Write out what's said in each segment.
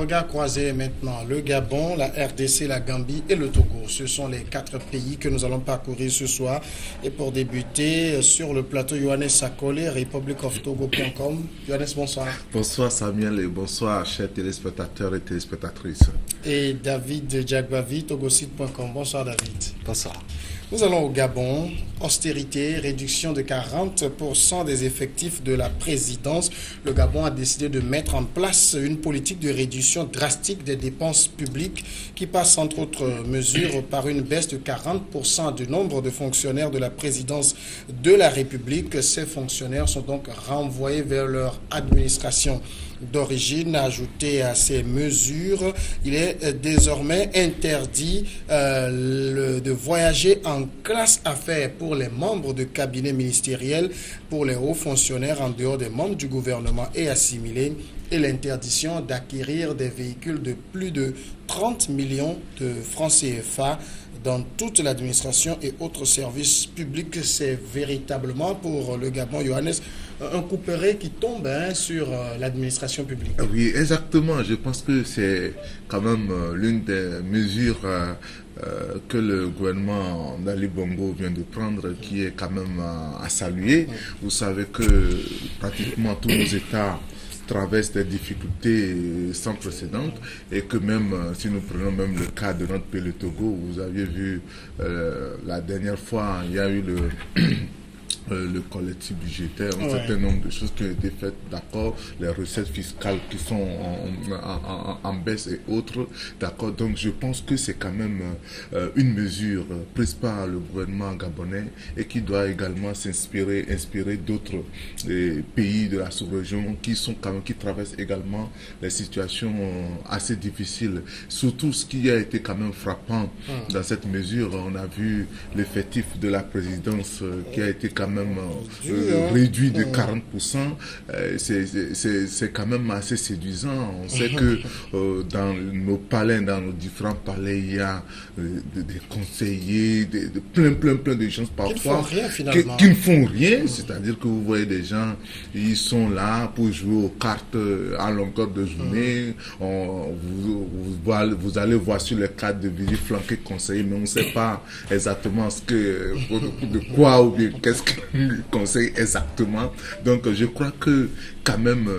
regard croisé maintenant. Le Gabon, la RDC, la Gambie et le Togo. Ce sont les 4 pays que nous allons parcourir ce soir. Et pour débuter, sur le plateau, Yohannes Sakole, republicoftogo.com. Yohannes, bonsoir. Bonsoir Samuel et bonsoir chers téléspectateurs et téléspectatrices. Et David Djagbavi, togosite.com. Bonsoir David. Bonsoir. Nous allons au Gabon. Austérité, réduction de 40% des effectifs de la présidence. Le Gabon a décidé de mettre en place une politique de réduction drastique des dépenses publiques qui passe entre autres mesures par une baisse de 40% du nombre de fonctionnaires de la présidence de la République. Ces fonctionnaires sont donc renvoyés vers leur administration d'origine. Ajouté à ces mesures, il est désormais interdit de voyager en classe affaires pour les membres de cabinet ministériel, pour les hauts fonctionnaires en dehors des membres du gouvernement et assimilés, et l'interdiction d'acquérir des véhicules de plus de 30 millions de francs CFA dans toute l'administration et autres services publics. C'est véritablement pour le Gabon, Yohannes, un couperet qui tombe sur l'administration publique. Oui, exactement. Je pense que c'est quand même l'une des mesures que le gouvernement d'Ali Bongo vient de prendre, qui est quand même à saluer. Vous savez que pratiquement tous nos États traversent des difficultés sans précédent et que même si nous prenons même le cas de notre pays, le Togo, vous aviez vu la dernière fois, il y a eu le collectif budgétaire, un certain nombre de choses qui ont été faites, d'accord, les recettes fiscales qui sont en baisse et autres, d'accord. Donc je pense que c'est quand même une mesure prise par le gouvernement gabonais et qui doit également inspirer d'autres pays de la sous-région qui traversent également des situations assez difficiles. Surtout ce qui a été quand même frappant dans cette mesure, on a vu l'effectif de la présidence qui a été quand même réduit de 40%, c'est quand même assez séduisant. On sait que dans nos palais, dans nos différents palais, il y a des conseillers, plein de gens parfois qui ne font rien, c'est-à-dire que vous voyez des gens, ils sont là pour jouer aux cartes à longueur de journée. Vous allez voir sur les cartes de visite flanquer conseiller, mais on ne sait pas exactement de quoi ou bien qu'est-ce qu'il conseille exactement. Donc je crois que quand même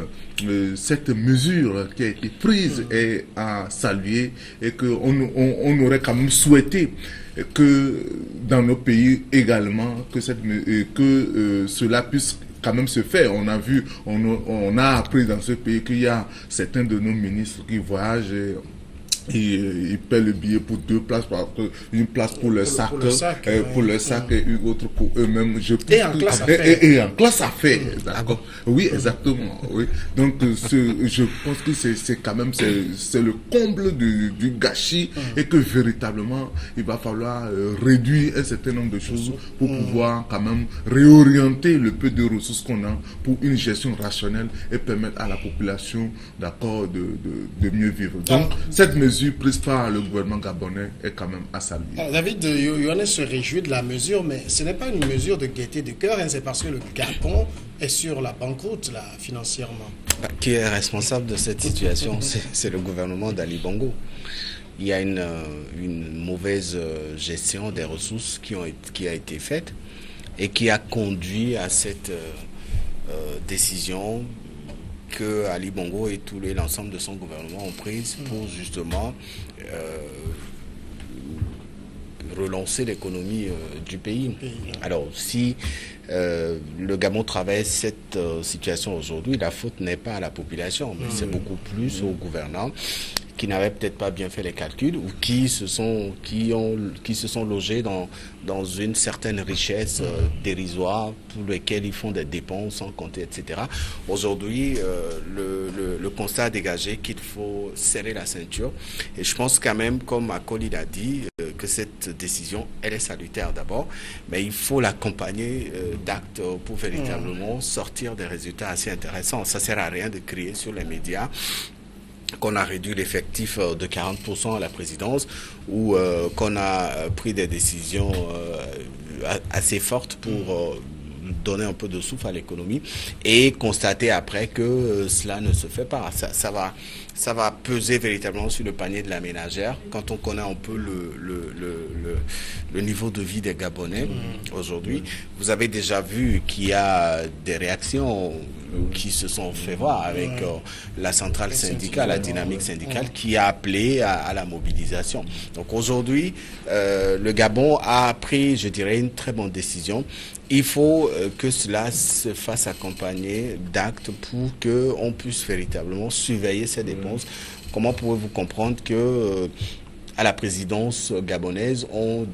cette mesure qui a été prise est à saluer et qu'on aurait quand même souhaité que dans nos pays également que cela puisse quand même se faire. On a vu, on a appris dans ce pays qu'il y a certains de nos ministres qui voyagent ils paient le billet pour 2 places, une place pour le sac, et une autre pour eux-mêmes. Et en classe à faire. Et en classe à faire, d'accord. Oui, exactement. Oui. Donc, je pense que c'est quand même c'est le comble du gâchis et que véritablement il va falloir réduire un certain nombre de choses pour pouvoir quand même réorienter le peu de ressources qu'on a pour une gestion rationnelle et permettre à la population, d'accord, de mieux vivre. Donc, cette mesure prise par le gouvernement gabonais est quand même à saluer. David, Yohannes se réjouit de la mesure, mais ce n'est pas une mesure de gaieté de cœur, c'est parce que le Gabon est sur la banqueroute là, financièrement. Qui est responsable de cette situation? C'est le gouvernement d'Ali Bongo. Il y a une mauvaise gestion des ressources qui a été faite et qui a conduit à cette décision que Ali Bongo et l'ensemble de son gouvernement ont prise pour justement relancer l'économie du pays. Alors, si le Gabon traverse cette situation aujourd'hui, la faute n'est pas à la population, mais c'est beaucoup plus aux gouvernants qui n'avaient peut-être pas bien fait les calculs ou qui se sont logés dans une certaine richesse dérisoire pour lesquelles ils font des dépenses sans compter, etc. Aujourd'hui, le constat a dégagé qu'il faut serrer la ceinture. Et je pense quand même, comme Akoli l'a dit, que cette décision, elle est salutaire d'abord, mais il faut l'accompagner d'actes pour véritablement sortir des résultats assez intéressants. Ça ne sert à rien de crier sur les médias qu'on a réduit l'effectif de 40% à la présidence ou qu'on a pris des décisions assez fortes pour donner un peu de souffle à l'économie et constater après que cela ne se fait pas. Ça va peser véritablement sur le panier de la ménagère quand on connaît un peu le niveau de vie des Gabonais aujourd'hui. Vous avez déjà vu qu'il y a des réactions qui se sont fait voir avec la centrale syndicale, la dynamique syndicale qui a appelé à la mobilisation. Donc aujourd'hui, le Gabon a pris, je dirais, une très bonne décision. Il faut que cela se fasse accompagner d'actes pour qu'on puisse véritablement surveiller ces dépenses. Comment pouvez-vous comprendre que à la présidence gabonaise, on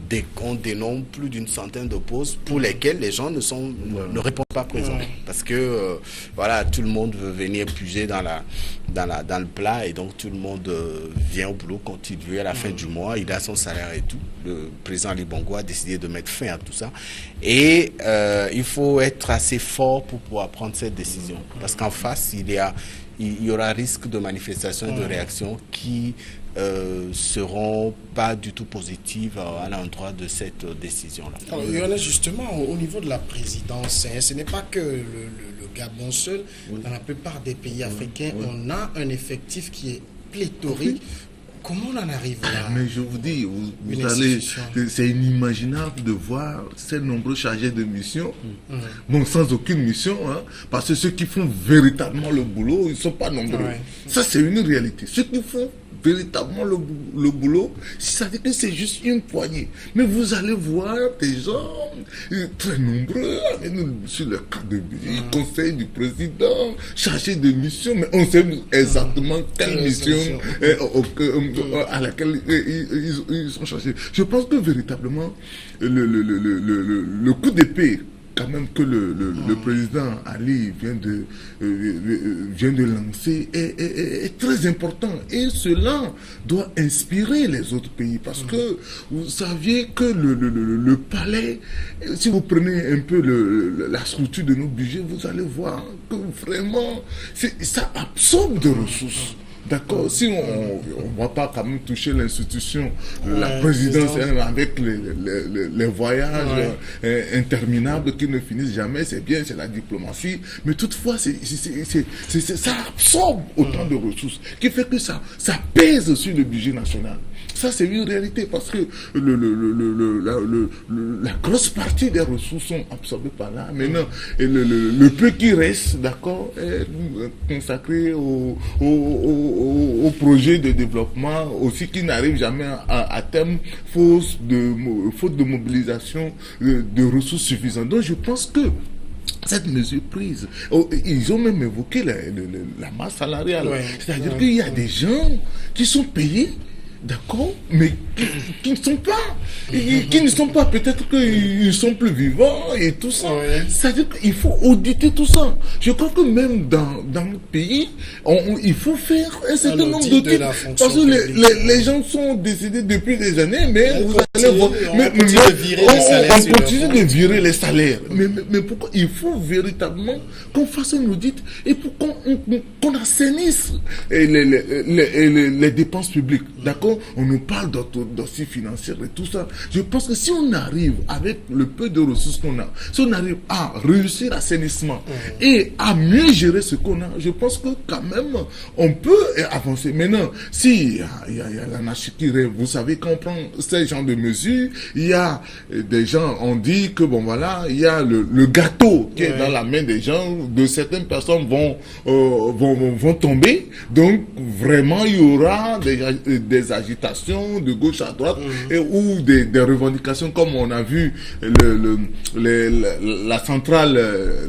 dénombre plus d'une centaine de postes pour lesquels les gens ne répondent pas présents. Parce que voilà, tout le monde veut venir puiser dans le plat et donc tout le monde vient au boulot quand il veut à la fin du mois, il a son salaire et tout. Le président Ali Bongo a décidé de mettre fin à tout ça. Et il faut être assez fort pour pouvoir prendre cette décision. Parce qu'en face, il y aura risque de manifestations et de réactions qui seront pas du tout positives à l'endroit de cette décision-là. Alors, il y en a justement au niveau de la présidence, ce n'est pas que le Gabon seul. Dans la plupart des pays africains, on a un effectif qui est pléthorique. Comment on en arrive là? Mais je vous dis, vous allez, c'est inimaginable de voir ces nombreux chargés de mission, bon, sans aucune mission, hein, parce que ceux qui font véritablement le boulot, ils ne sont pas nombreux. Ça, c'est une réalité. Ceux qui font véritablement le boulot, ça veut dire que c'est juste une poignée. Mais vous allez voir des gens très nombreux sur le cadre de conseil du président, chargé de mission, mais on sait exactement quelle mission à laquelle ils sont chargés. Je pense que véritablement le coup d'épée quand même que le président Ali vient de lancer est très important, et cela doit inspirer les autres pays, parce que vous saviez que le palais, si vous prenez un peu la structure de nos budgets, vous allez voir que vraiment ça absorbe des ressources. D'accord, si on ne va pas quand même toucher l'institution, la présidence avec les voyages interminables qui ne finissent jamais, c'est bien, c'est la diplomatie, mais toutefois, ça absorbe autant de ressources, qui fait que ça pèse sur le budget national. Ça, c'est une réalité, parce que la grosse partie des ressources sont absorbées par là. Maintenant, et le peu qui reste, d'accord, est consacré au projet de développement, aussi qui n'arrive jamais à terme, faute de mobilisation de ressources suffisantes. Donc, je pense que cette mesure prise, ils ont même évoqué la masse salariale. C'est-à-dire qu'il y a des gens qui sont payés, d'accord, mais qui ne sont pas, peut-être qu'ils sont plus vivants et tout ça. C'est-à-dire qu'il faut auditer tout ça. Je crois que même dans notre pays, il faut faire un certain nombre d'audits. Parce que les gens sont décédés depuis des années, mais vous allez voir, on continue de virer les salaires. Mais pourquoi? Il faut véritablement qu'on fasse un audit et pour qu'on assainisse les dépenses publiques. D'accord? On nous parle d'orthodontie financière et tout ça. Je pense que si on arrive, avec le peu de ressources qu'on a, si on arrive à réussir l'assainissement et à mieux gérer ce qu'on a, je pense que quand même, on peut avancer. Maintenant, si il y a l'anarchie qui rêve, vous savez, quand on prend ces genres de mesures, il y a des gens, on dit que bon voilà, il y a le gâteau qui est dans la main des gens, de certaines personnes vont tomber. Donc, vraiment, il y aura des agitations de gauche à droite ou des revendications, comme on a vu la centrale,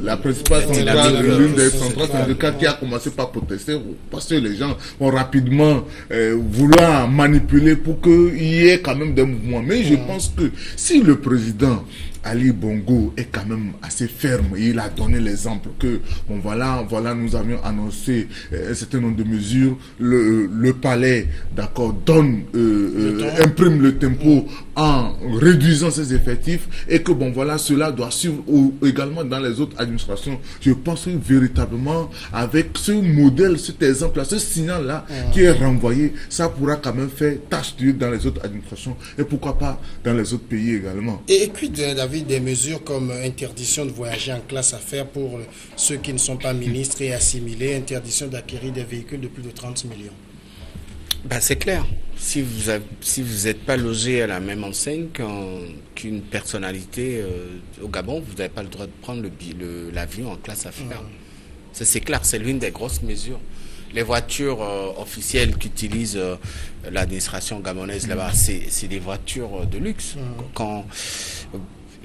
la principale centrale, l'une des centrales syndicales qui a commencé par protester, parce que les gens vont rapidement vouloir manipuler pour qu'il y ait quand même des mouvements. Mais je pense que si le président Ali Bongo est quand même assez ferme, et il a donné l'exemple que bon voilà nous avions annoncé un certain nombre de mesures, le palais, d'accord, imprime le tempo en réduisant ses effectifs, et que bon voilà, cela doit suivre également dans les autres administrations. Je pense que véritablement avec ce modèle, cet exemple là, ce signal là qui est renvoyé, ça pourra quand même faire tâche d'huile dans les autres administrations, et pourquoi pas dans les autres pays également. Et quid, David, vis-à-vis des mesures comme interdiction de voyager en classe affaires pour ceux qui ne sont pas ministres et assimilés, interdiction d'acquérir des véhicules de plus de 30 millions? Ben, c'est clair. Si vous n'êtes pas logé à la même enseigne qu'une personnalité au Gabon, vous n'avez pas le droit de prendre l'avion en classe affaires. C'est clair, c'est l'une des grosses mesures. Les voitures officielles qu'utilise l'administration gabonaise là-bas, c'est des voitures de luxe. Quand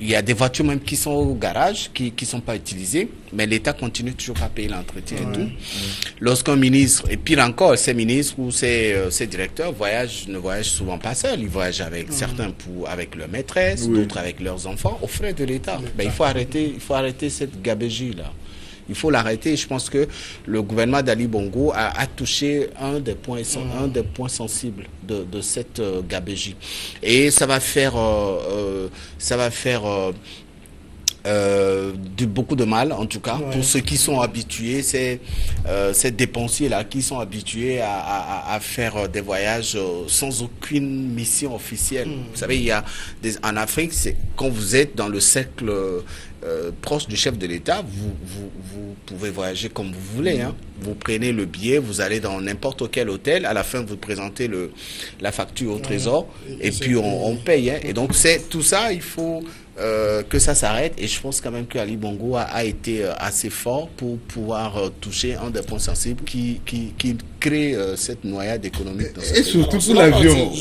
il y a des voitures même qui sont au garage, qui sont pas utilisées, mais l'État continue toujours à payer l'entretien et tout. Lorsqu'un ministre, et pire encore, ces ministres ou ces directeurs ne voyagent souvent pas seuls. Ils voyagent avec certains avec leur maîtresse, d'autres avec leurs enfants, aux frais de l'État. Ben, il faut arrêter cette gabegie là. Il faut l'arrêter. Je pense que le gouvernement d'Ali Bongo a touché un des points sensibles de cette gabegie. Et ça va faire beaucoup de mal, en tout cas, pour ceux qui sont habitués, ces dépensiers-là, qui sont habitués à faire des voyages sans aucune mission officielle. Vous savez, il y a en Afrique, quand vous êtes dans le cercle proche du chef de l'État, vous pouvez voyager comme vous voulez. Hein. Vous prenez le billet, vous allez dans n'importe quel hôtel, à la fin vous présentez la facture au trésor et puis on paye. Hein. Et donc tout ça, il faut que ça s'arrête, et je pense quand même que Ali Bongo a été assez fort pour pouvoir toucher un des points sensibles qui crée cette noyade économique. Dans et surtout pour l'avion.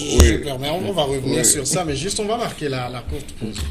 On va revenir sur ça, mais juste on va marquer la courte pause.